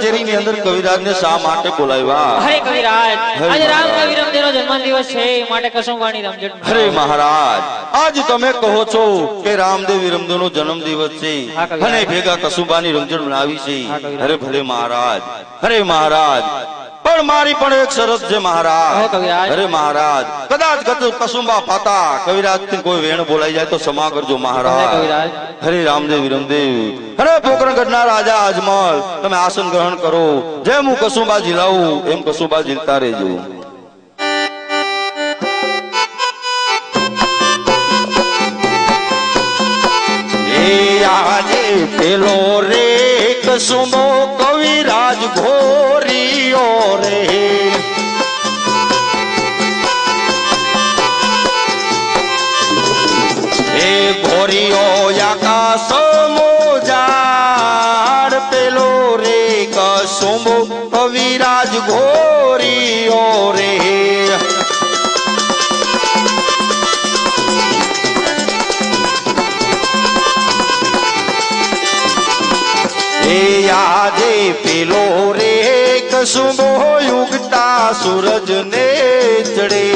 કચેરીની અંદર કવિરાજને શા માટે બોલાવ્યા? હરે કવિરાજ, આજે રામના વિરમદેવનો જન્મદિવસ છે, માટે કસુંબાની રમઝટ. હરે મહારાજ, આજ તમે કહો છો કે રામદેવ વિરમદેવનો જન્મદિવસ છે અને ભેગા કસુંબાની રમઝટ બનાવી છે. હરે ભલે મહારાજ, હરે મહારાજ, પણ મારી પણ એક શરત છે મહારાજ. અરે મહારાજ, કદાચ કસુંબા પાતા કવિરાજ થી કોઈ વેણ બોલાઈ જાય તો ક્ષમા કરજો મહારાજ. હરે રામદેવ વિરમદેવ, હરે પોકરણગઢના રાજા અજમલ, તમે આસન ગ્રહણ કરો. જેમ હું કસુંબા ઝીલાવું એમ કસુંબા ઝીલતા રહેજો. આજે પેલો રે કસુંબો કવિરાજ ઘોરિયો રે, એ ઘોરિયો આકાશ મોજાર, પેલો રે કસુંબો કવિરાજ ઘોરિયો રે. આજે પેલો રે કસુંબો યુગતા સૂરજ ને ચડે,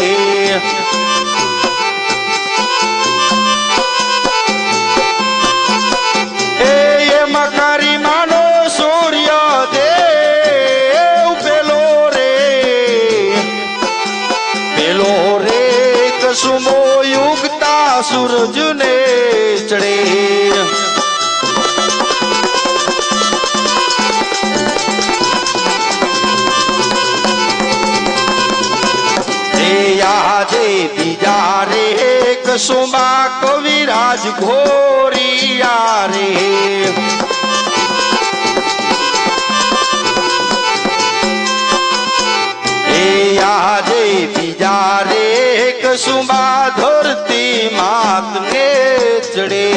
એમાં કરી માનો સૂર્ય દેવ, પેલો રે કસુંબો યુગતા સૂરજ ને ચડે. આજે બીજા રે કસુંબા કવિરાજ ઘોરિયા રે, આજે બીજા રે કસુંબા ધરતી માત ને ચડે.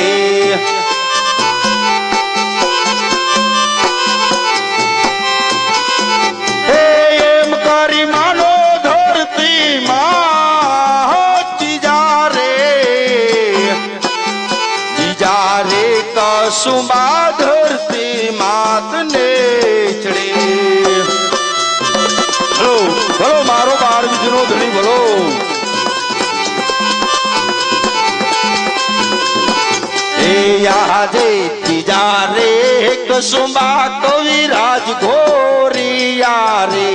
એમ કરી માનો કસુંબા ધરતી માત ને ચડે. ભલો ભલો મારો બાર બીજનો ધણી ભલો. આજે ત્રીજા રે કસુંબા કવિરાજ ઘોરિયા રે,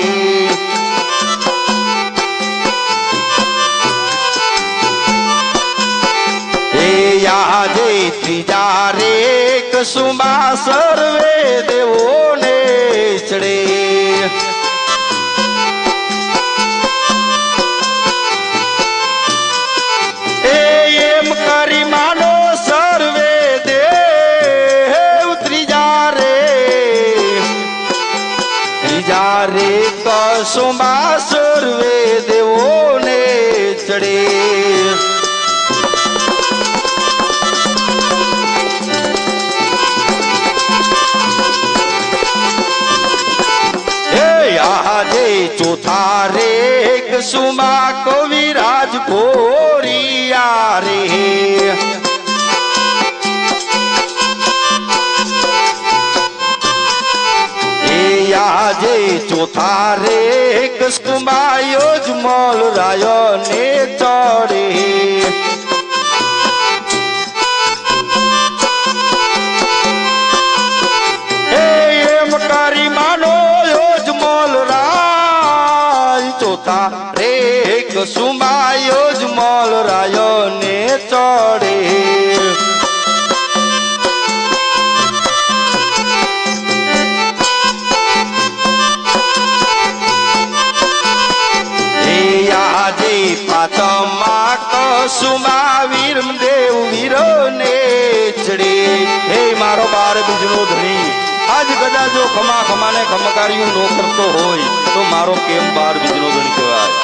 આજે ત્રીજા રે કસુંબા સર્વે દેવોને ચડે. એમ કરી માનો સર્વે દેવ, ત્રીજા રે કસુંબા સર્વે દેવોને ચડે. આજે ચોથા રે કસુંબા કવિરાજ ઘોરિયા રે, આજે ચોથા રે કસુંબા યજમલ રાય ને ચડે. એમ કરી માનો રે કસુંબા યજમલ રાય ને ચડે. આજે પાંચમા કસુંબા વિરમદેવ વીર ને ચડે. હે મારો બાર બીજનો ધણી, આજ કદાચ જો ખમા ખમાને ખમકાર્યું નો કરતો હોય તો મારો કેમ બાર બીજનો ધણી કહેવાય?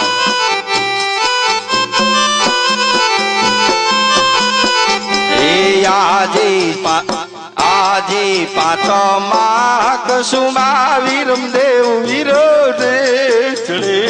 આજે પાંચમા કસુંબા વિરમદેવ વીર ને ચડે.